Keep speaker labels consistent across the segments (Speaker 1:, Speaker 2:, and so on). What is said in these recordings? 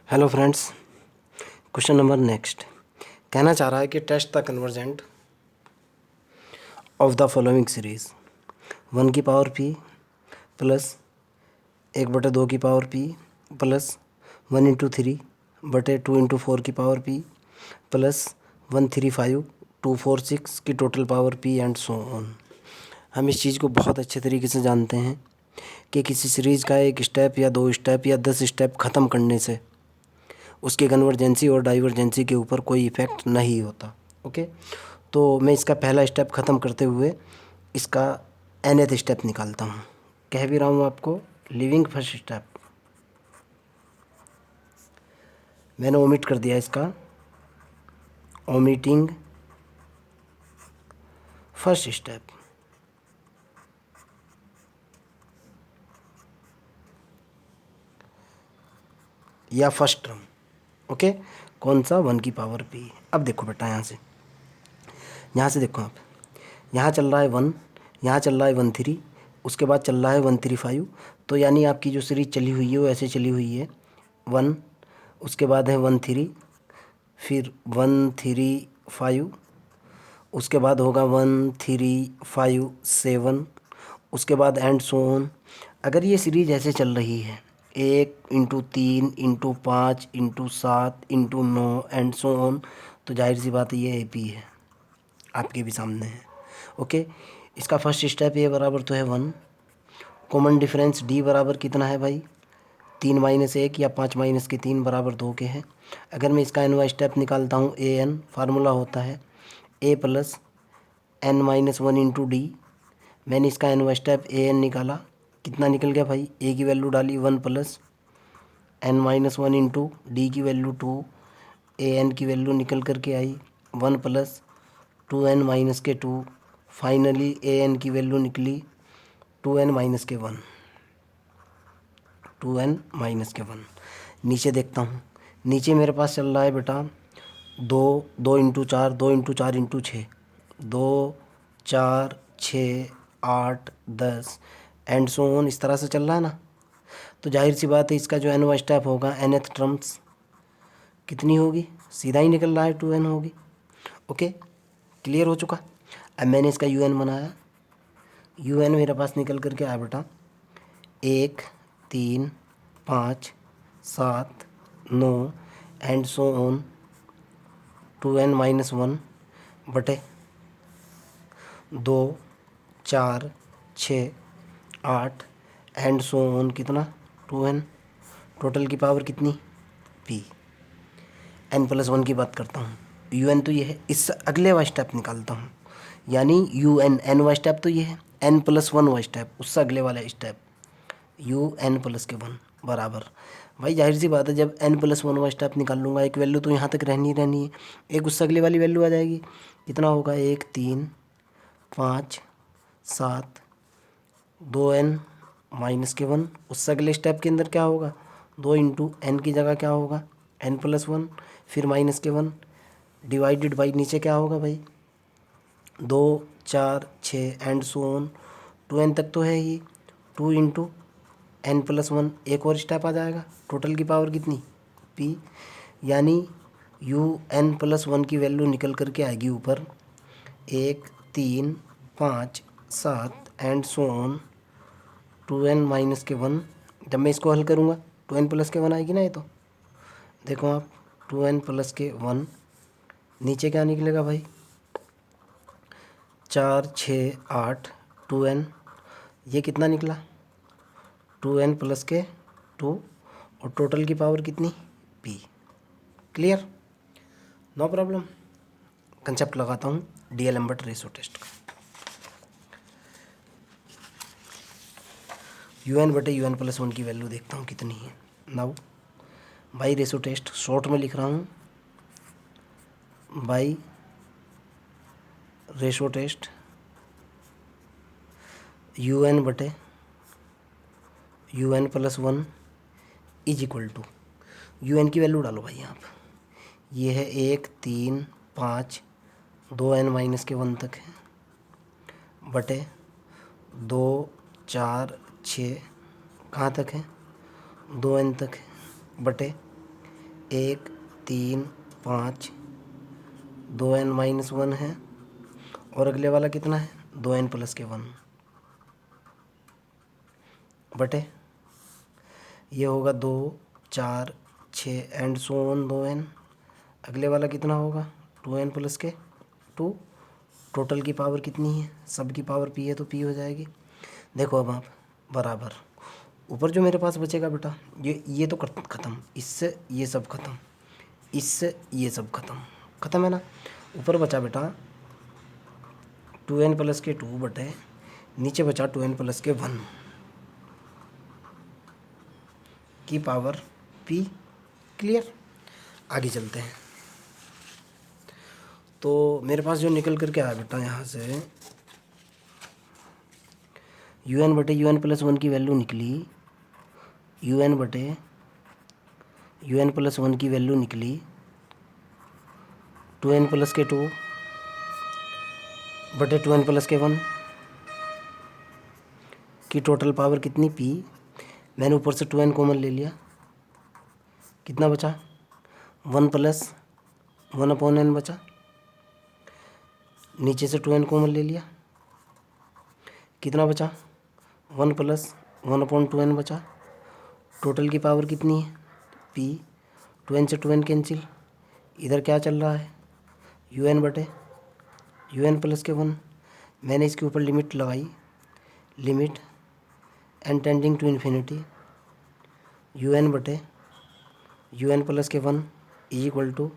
Speaker 1: Hello friends, question number next कहना चाह रहा है कि test the convergent of the following series 1 की पावर p प्लस 1/2 की पावर p प्लस 1/3/2 × 4 की पावर p प्लस 135/246 की total power p and so on. हम इस चीज़ को बहुत अच्छे तरीके से जानते हैं कि किसी सीरीज़ का एक स्टेप या 2 स्टेप या 10 स्टेप ख़त्म करने से उसकी कन्वर्जेंसी और डाइवर्जेंसी के ऊपर कोई इफ़ेक्ट नहीं होता। ओके, तो मैं इसका पहला स्टेप ख़त्म करते हुए इसका nth स्टेप निकालता हूँ। कह भी रहा हूँ आपको, लिविंग फर्स्ट स्टेप मैंने ओमिट कर दिया इसका, ओमिटिंग फर्स्ट स्टेप। या फर्स्ट टर्म। ओके, कौन सा? 1 की पावर p। अब देखो बेटा, यहाँ से देखो आप, यहाँ चल रहा है 1, यहाँ चल रहा है 1 3, उसके बाद चल रहा है 1 3 5। तो यानी आपकी जो सीरीज चली हुई है वो ऐसे चली हुई है 1, उसके बाद है 1 3, फिर 1 3 5, उसके बाद होगा 1 3 5 7, उसके बाद एंड सो ऑन। अगर ये सीरीज ऐसे चल रही है 1 × 3 × 5 × 7 × 9 एंड सो ऑन, तो जाहिर सी बात है ये AP है, आपके भी सामने है। ओके, इसका फर्स्ट स्टेप A बराबर तो है 1, कॉमन डिफरेंस D बराबर कितना है भाई? 3 - 1 या 5 - 3 बराबर 2 के हैं। अगर मैं इसका nवां स्टेप निकालता हूँ AN, फार्मूला होता है A + n - 1 × D। मैंने इसका nवां स्टेप AN निकाला, कितना निकल गया भाई? A की वैल्यू डाली 1 + n - 1 × D की वैल्यू 2, AN की वैल्यू निकल करके आई 1 + 2n - 2। फाइनली AN की वैल्यू निकली 2n - 1, 2n - 1। नीचे देखता हूँ, नीचे मेरे पास चल रहा है बेटा 2, 2 × 4, 2 × 4 × 6, 2 4 6 8 10 एंड सो ऑन, इस तरह से चल रहा है ना। तो जाहिर सी बात है इसका जो nवां स्टेप होगा nth टर्म्स कितनी होगी? सीधा ही निकल रहा है 2n होगी। ओके, क्लियर हो चुका। अब मैंने इसका UN बनाया, UN मेरे पास निकल करके आया बेटा 1 3 5 7 9 एंड सो ऑन 2n - 1 बटे 2 4 6 8 एंड सो ऑन कितना? 2n। टोटल की पावर कितनी? p। n+1 की बात करता हूँ, UN तो ये है, इससे अगले वाला स्टेप निकालता हूँ, यानी UN n वाला स्टेप तो ये है, n+1 वाला स्टेप, उससे अगले वाला स्टेप UN+1 बराबर। भाई जाहिर सी बात है जब n+1 वाला स्टेप निकाल लूँगा, एक वैल्यू तो यहाँ तक रहनी है, एक उससे अगले वाली वैल्यू आ जाएगी। कितना होगा? 1 3 5 7 2n - 1। उससे अगले स्टेप के अंदर क्या होगा? 2 × n की जगह क्या होगा? n+1, फिर -1 डिवाइडेड बाई नीचे क्या होगा भाई? 2 4 6 एंड सो ऑन 2n तक तो है ही, 2 × n+1, एक और स्टेप आ जाएगा। टोटल की पावर कितनी? p। यानी UN+1 की वैल्यू निकल करके आएगी ऊपर 1 3 5 7 एंड सो ऑन 2n - 1। जब मैं इसको हल करूँगा 2n+1 आएगी ना, ये तो देखो आप 2n+1 नीचे क्या निकलेगा भाई? 4 6 8 2n, ये कितना निकला? 2n+2 और टोटल की पावर कितनी? p। Clear? No problem. Concept लगाता हूँ D-एल्बर्ट रेशो टेस्ट का। UN/UN+1 की वैल्यू देखता हूँ कितनी है। Now by ratio test short में लिख रहा हूँ, by ratio test UN/UN+1 is equal to, UN की वैल्यू डालो भाई आप, ये है 1 3 5 2n - 1 तक है बटे 2 4 6 कहाँ तक है? 2n तक है बटे 1 3 5 2n-1 है, और अगले वाला कितना है 2n+1 बटे ये होगा 2 4 6 एंड सो ऑन 2n। अगले वाला कितना होगा 2n+2। टोटल की पावर कितनी है, सब की पावर p है तो p हो जाएगी। देखो अब आप बराबर ऊपर जो मेरे पास बचेगा बेटा ये तो ख़त्म, इससे ये सब ख़त्म, इससे ये सब ख़त्म है ना। ऊपर बचा बेटा 2n+2 बटे नीचे बचा 2n+1 की पावर p। क्लियर। आगे चलते हैं। तो मेरे पास जो निकल करके आया बेटा यहाँ से un/un+1 की वैल्यू निकली, un/un+1 की वैल्यू निकली 2n+2 बटे 2n+1 की टोटल पावर कितनी p। मैंने ऊपर से 2n कॉमन ले लिया, कितना बचा 1+1/n बचा, नीचे से 2n कॉमन ले लिया, कितना बचा 1+1/2n बचा। टोटल की पावर कितनी है p। 2n से 2n कैंसिल, इधर क्या चल रहा है un/un+1। मैंने इसके ऊपर लिमिट लगाई, limit n tending to infinity un/un+1 is equal to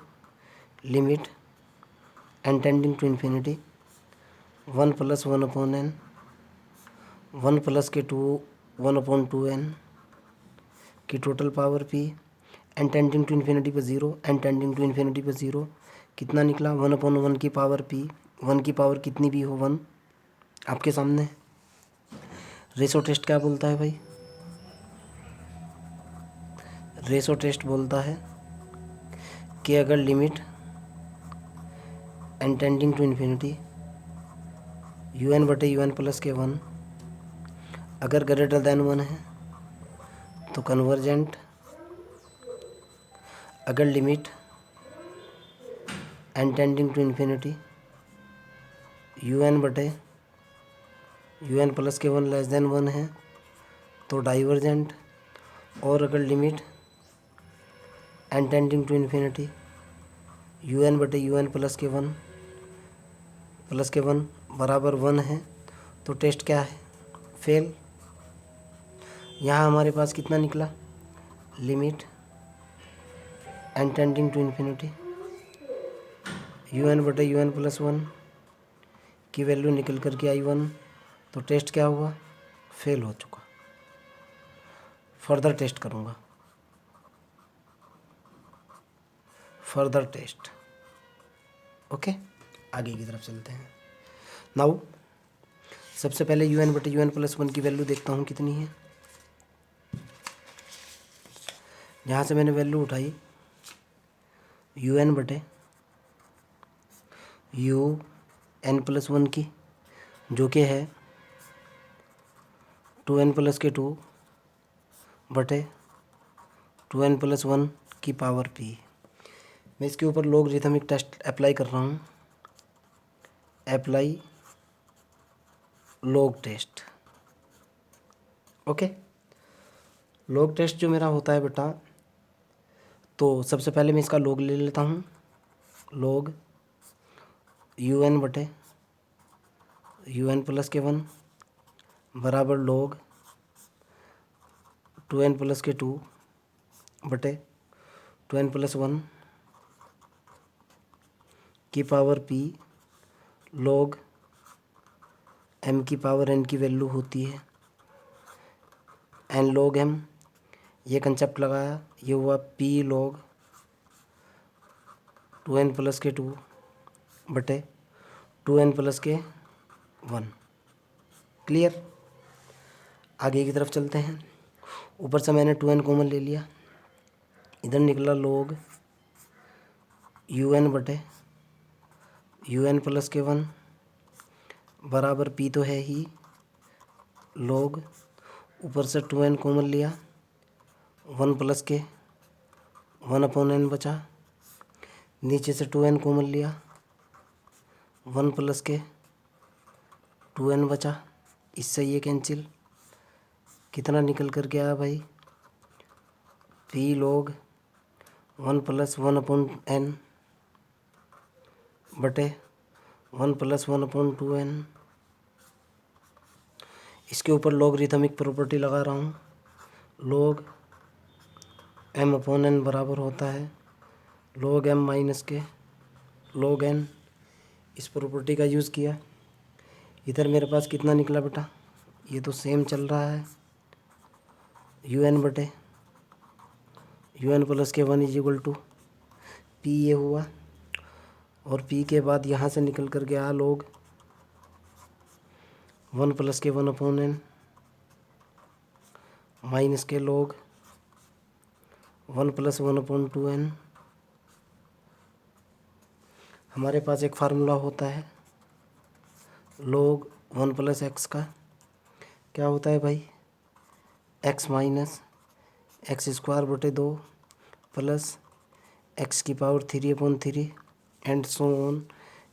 Speaker 1: limit n tending to infinity 1+1/n 1+2 1/2n की total power p। n tending to infinity पे 0, n टेंडिंग टू इन्फिनिटी पे 0, कितना निकला 1/1 की पावर p। 1 की पावर कितनी भी हो 1 आपके सामने। रेशो टेस्ट क्या बोलता है भाई, रेशो टेस्ट बोलता है कि अगर limit n tending to infinity un/un+1 अगर ग्रेटर देन 1 है तो कन्वर्जेंट, अगर limit n tending to infinity un/un+1 less than 1 है तो डाइवर्जेंट, और अगर limit n tending to infinity un/un+1 बराबर 1 है तो टेस्ट क्या है फेल। यहाँ हमारे पास कितना निकला limit n tending to infinity un/un+1 की वैल्यू निकल कर के आई 1, तो टेस्ट क्या हुआ फेल हो चुका। फर्दर टेस्ट करूँगा, फर्दर टेस्ट। ओके आगे की तरफ चलते हैं। नाउ सबसे पहले un/un+1 की वैल्यू देखता हूँ कितनी है। यहाँ से मैंने वैल्यू उठाई un/un+1 की, जो कि है 2n+2 बटे 2n+1 की पावर p। मैं इसके ऊपर लॉगरिथमिक टेस्ट अप्लाई कर रहा हूँ, apply log test. Okay log test जो मेरा होता है बेटा, तो सबसे पहले मैं इसका लॉग ले लेता हूँ, लॉग un/un+1 बराबर लॉग 2n+2 बटे 2n+1 की पावर p लॉग m की पावर n की वैल्यू होती है n log m। ये कंसेप्ट लगाया, ये हुआ p log 2n+2 बटे 2n+1। क्लियर। आगे की तरफ चलते हैं। ऊपर से मैंने 2n कॉमन ले लिया, इधर निकला log un/un+1 बराबर p तो है ही, log ऊपर से 2n कॉमन लिया 1+1 1/n बचा, नीचे से 2n कॉमन लिया, 1 प्लस के 2n बचा, इससे ये कैंसिल, कितना निकल कर के आया भाई, p log 1 प्लस 1/n बटे 1 प्लस 1/2n। इसके ऊपर लॉगरिथमिक प्रॉपर्टी लगा रहा हूँ, log m/n बराबर होता है log m माइनस के log n। इस प्रॉपर्टी का यूज़ किया, इधर मेरे पास कितना निकला बेटा, ये तो सेम चल रहा है, un बटे un प्लस के 1 इज इक्वल टू p ये हुआ, और p के बाद यहाँ से निकल कर गया log 1 प्लस के 1/n माइनस के log 1 प्लस 1/2n। हमारे पास एक फार्मूला होता है log 1 प्लस एक्स का, क्या होता है भाई, x माइनस एक्स स्क्वायर बटे 2 प्लस x की पावर 3/3 एंड सो ऑन।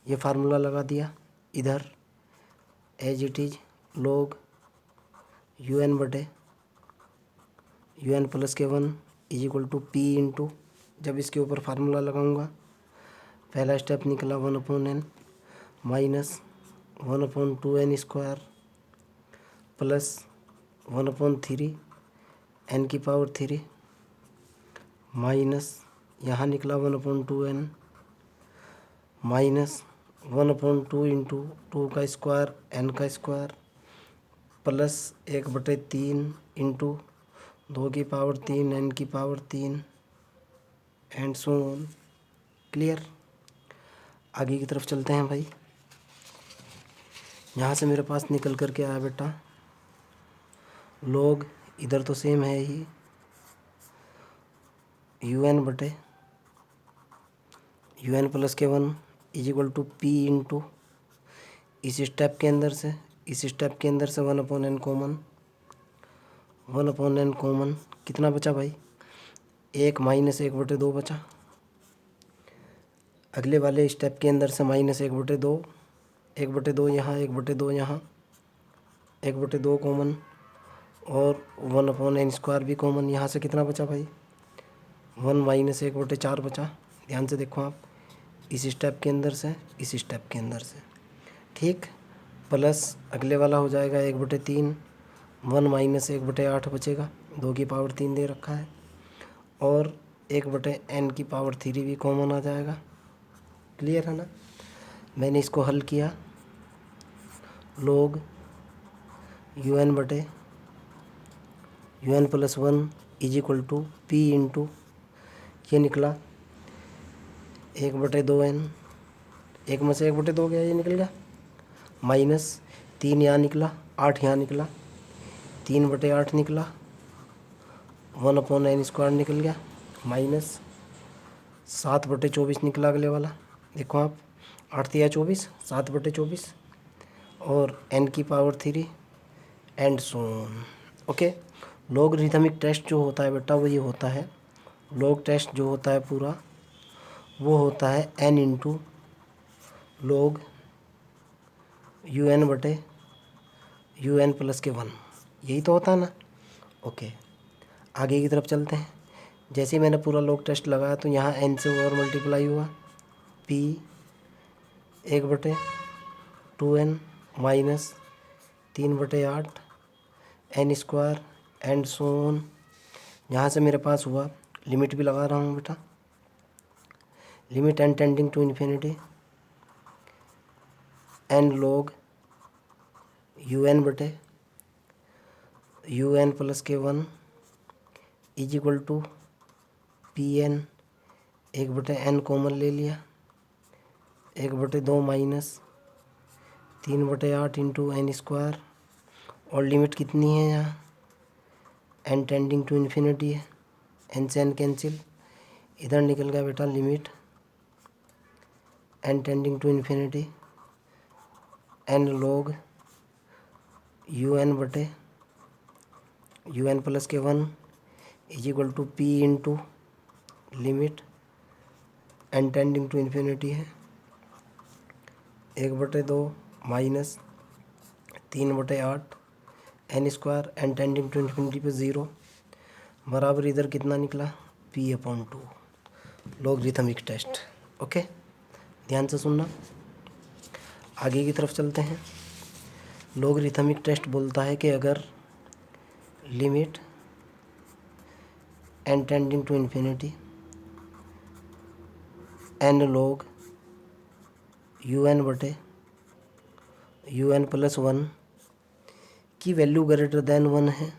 Speaker 1: ये फार्मूला लगा दिया इधर, as it is log un बटे un प्लस के 1 is equal to p into, जब इसके ऊपर फार्मूला लगाऊंगा, पहला स्टेप निकला 1/n minus 1/2n square plus 1/3 n की पावर 3 माइनस यहाँ निकला 1/2n माइनस 1/2 इंटू 2 का स्क्वायर n का स्क्वायर प्लस 1/3 इंटू 2 की पावर 3 n की power 3 and so on. Clear, आगे की तरफ चलते हैं भाई। यहाँ से मेरे पास निकल कर के आया बेटा log, इधर तो सेम है ही, un बटे un प्लस के 1 is equal to p into, इस स्टेप के अंदर से 1/n कॉमन, 1/n कॉमन, कितना बचा भाई, 1 माइनस 1/2 बचा, अगले वाले स्टेप के अंदर से माइनस 1/2, 1/2 यहाँ, 1/2 यहाँ, 1/2 कॉमन, और 1/n स्क्वायर भी कॉमन। यहाँ से कितना बचा भाई, 1 माइनस 1/4 बचा। ध्यान से देखो आप, इस स्टेप के अंदर से इस स्टेप के अंदर से, ठीक, प्लस अगले वाला हो जाएगा 1/3, 1 माइनस 1/8 बचेगा, 2 की पावर 3 दे रखा है, और 1/n की पावर 3 भी कॉमन आ जाएगा। क्लियर है ना। मैंने इसको हल किया, log un बटे un plus 1 is equal to p into, ये निकला 1/2n, 1 में से 1/2 गया, ये निकल गया, माइनस 3 यहाँ निकला, 8 यहाँ निकला, 3/8 निकला, 1/n स्क्वायर निकल गया, माइनस 7/24 निकला अगले वाला। देखो आप, 8 या 24, 7/24, और n की power 3 and so on. Okay, logarithmic test जो होता है बेटा वो ये होता है, लॉग टेस्ट जो होता है पूरा वो होता है n इंटू log un बटे un प्लस के 1, यही तो होता है ना। ओके, आगे की तरफ चलते हैं। जैसे ही मैंने पूरा लॉग टेस्ट लगाया तो यहाँ n से और मल्टीप्लाई हुआ, p 1/2n minus 3/8 n square and so on. यहाँ से मेरे पास हुआ, लिमिट भी लगा रहा हूँ बेटा, limit n tending to infinity n log un बटे un प्लस के 1 is equal to pn, 1/n common ले लिया, 1/2 माइनस 3/8 इंटू n स्क्वायर, और लिमिट कितनी है यहाँ, n टेंडिंग टू इन्फिनिटी है, n से n कैंसिल, इधर निकल गया बेटा limit n tending to infinity n log un बटे un प्लस के 1 is equal to p into limit N tending to infinity है 1/2 minus 3/8 N square N tending to infinity पे 0 बराबर इधर कितना निकला p/2 लॉगरिथमिक टेस्ट। ओके, ध्यान से सुनना। आगे की तरफ चलते हैं। लॉगरिथमिक टेस्ट बोलता है कि अगर limit N tending to infinity N log un plus 1 की वैल्यू ग्रेटर देन 1 है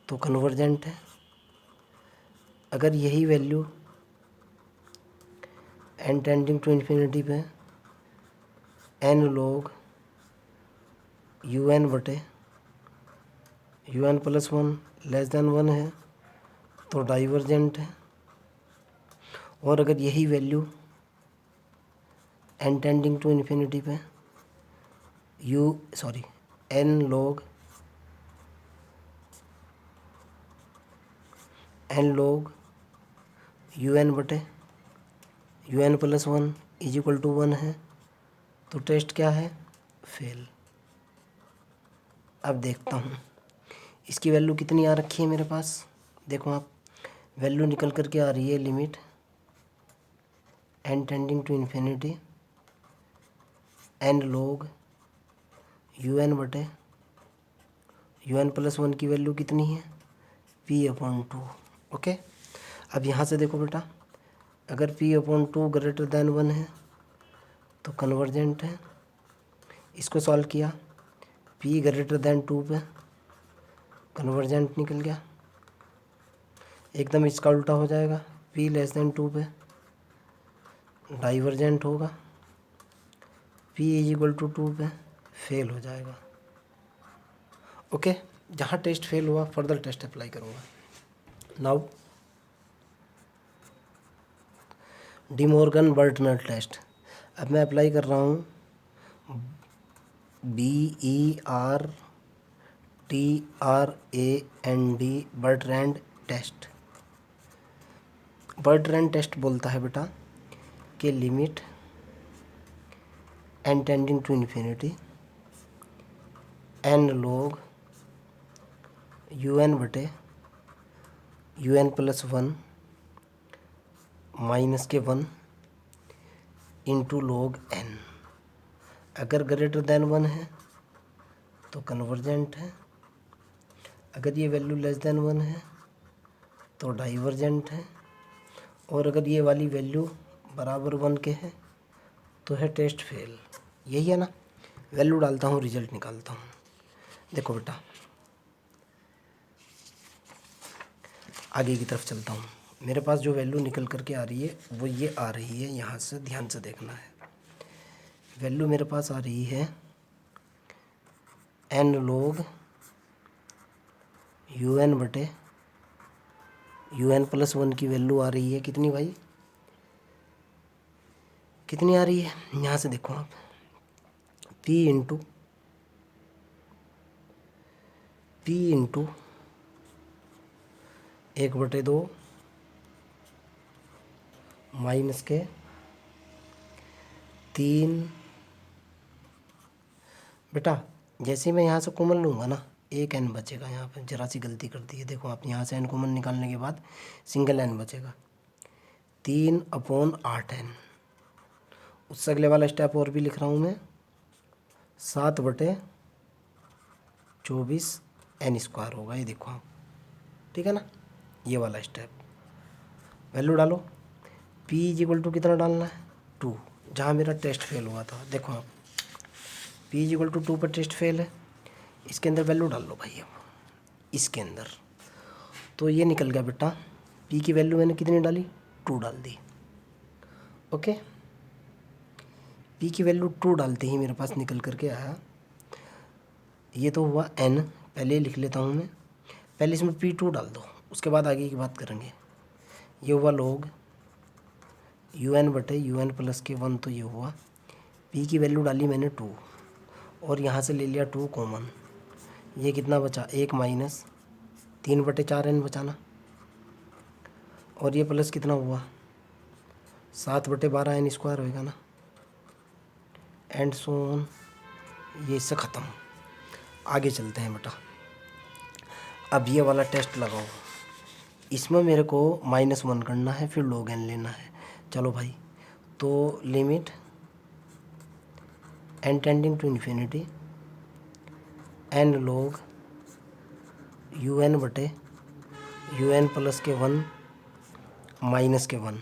Speaker 1: तो कन्वर्जेंट है। अगर यही value N tending to infinity पे N log un plus 1 less than 1 है तो डाइवर्जेंट है। और अगर यही value N tending to infinity पे N log un plus 1 is equal to 1 है तो टेस्ट क्या है फेल। अब देखता हूँ इसकी वैल्यू कितनी आ रखी है मेरे पास। देखो आप, वैल्यू निकल कर के आ रही है limit N tending to infinity N log un plus 1 की वैल्यू कितनी है p/2। ओके, अब यहाँ से देखो बेटा, अगर p/2 ग्रेटर देन 1 है तो कन्वर्जेंट है। इसको सॉल्व किया, p ग्रेटर देन 2 पे कन्वर्जेंट निकल गया। एकदम इसका उल्टा हो जाएगा, p लेस देन 2 पे डाइवर्जेंट होगा, p इज इक्वल टू 2 पे फेल हो जाएगा। ओके, जहाँ टेस्ट फेल हुआ फर्दर टेस्ट अप्लाई करूँगा। Now De Morgan Bertrand test. अब मैं अप्लाई कर रहा हूँ BERTRAND Bertrand test. Bertrand test बोलता है बेटा कि limit N tending to infinity N log un plus 1 minus K 1 into log n अगर ग्रेटर देन 1 है तो कन्वर्जेंट है। अगर ये वैल्यू लेस देन 1 है तो डाइवर्जेंट है। और अगर ये वाली वैल्यू बराबर 1 के है तो है टेस्ट फेल। यही है ना। वैल्यू डालता हूँ, रिजल्ट निकालता हूँ। देखो बेटा, आगे की तरफ चलता हूँ। मेरे पास जो वैल्यू निकल करके आ रही है वो ये आ रही है, यहाँ से ध्यान से देखना है। वैल्यू मेरे पास आ रही है एन लॉग un प्लस 1 की वैल्यू आ रही है कितनी भाई, कितनी आ रही है, यहाँ से देखो आप, p इंटू 1/2 माइनस के 3। बेटा जैसे मैं यहाँ से कॉमन लूँगा ना, एक n बचेगा। यहाँ पे जरा सी गलती कर दी है, देखो आप, यहाँ से n कॉमन निकालने के बाद सिंगल n बचेगा, 3/8n। उससे अगले वाला स्टेप और भी लिख रहा हूँ मैं, 7/24 n स्क्वायर होगा। ये देखो आप, ठीक है ना, ये वाला स्टेप। वैल्यू डालो, p इज इक्वल टू कितना डालना है 2, जहाँ मेरा टेस्ट फेल हुआ था। देखो आप, p इज इक्वल टू 2 पर टेस्ट फेल है। इसके अंदर वैल्यू डाल लो भाई। अब इसके अंदर तो ये निकल गया बेटा, p की वैल्यू मैंने कितनी डाली 2 डाल दी। ओके, p की वैल्यू 2 डालते ही मेरे पास निकल करके आया, ये तो हुआ n। पहले ही लिख लेता हूँ मैं, पहले इसमें p2 डाल दो, उसके बाद आगे की बात करेंगे। ये हुआ लॉग un प्लस के 1, तो ये हुआ, p की वैल्यू डाली मैंने 2 और यहाँ से ले लिया 2 कॉमन। ये कितना बचा, 1 माइनस 3/4n बचाना। और ये प्लस कितना हुआ 7/12 n स्क्वायर होएगा ना, एंड सो ऑन। ये इससे ख़त्म। आगे चलते हैं बेटा। अब ये वाला टेस्ट लगाओ। इसमें मेरे को -1 करना है, फिर log n लेना है। चलो भाई, तो limit n tending to infinity n log un plus के 1 माइनस के 1,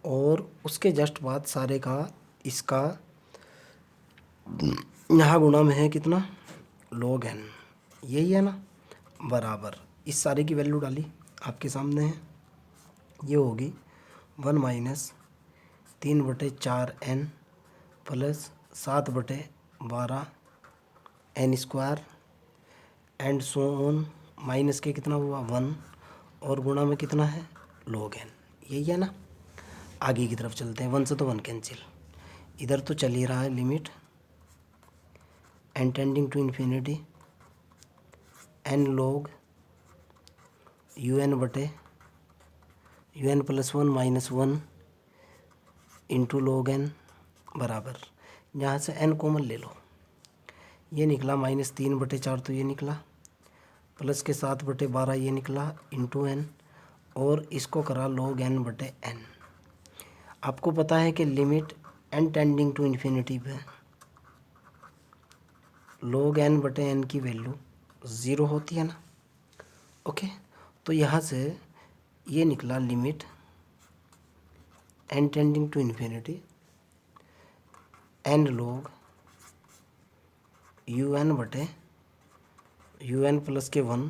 Speaker 1: और उसके जस्ट बाद सारे का इसका यहाँ गुणा में है कितना log n, यही है ना, बराबर इस सारे की वैल्यू डाली आपके सामने है। ये होगी 1 minus 3/4n plus 7/12 n square and so on. Minus के कितना हुआ 1, और गुणा में कितना है log n, यही है ना। आगे की तरफ चलते हैं। 1 से तो 1 कैंसिल, इधर तो चल ही रहा है limit n tending to infinity n log un plus 1 minus 1 into log n बराबर, यहाँ से n कॉमन ले लो, ये निकला -3/4 तो ये निकला, प्लस के 7/12 ये निकला इंटू n, और इसको करा log n/n। आपको पता है कि limit n tending to infinity पे log n/n की वैल्यू 0 होती है ना। ओके, तो यहाँ से ये निकला limit n tending to infinity n log un plus के 1,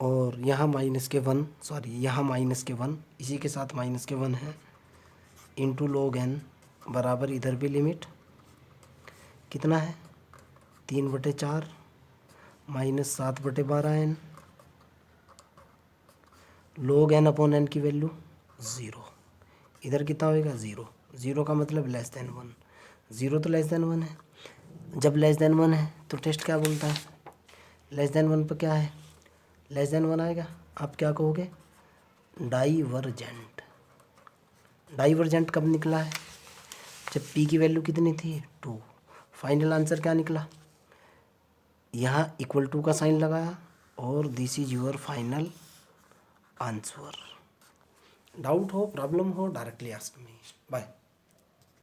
Speaker 1: और यहाँ माइनस के 1, सॉरी यहाँ माइनस के 1, इसी के साथ माइनस के 1 है, इंटू log n बराबर इधर भी लिमिट कितना है 3/4 minus 7/12n, log n upon n की वैल्यू 0। इधर कितना होएगा 0, 0 का मतलब लेस देन 1, 0 तो लेस देन 1 है। जब लेस देन 1 है तो टेस्ट क्या बोलता है, लेस देन 1 पर क्या है, लेस देन 1 आएगा, आप क्या कहोगे डाइवर्जेंट। डाइवर्जेंट कब निकला है, जब p की वैल्यू कितनी थी 2। फाइनल आंसर क्या निकला, यहाँ इक्वल टू का साइन लगाया, और this is your final answer. Doubt हो, प्रॉब्लम हो, डायरेक्टली आस्क मी। बाय।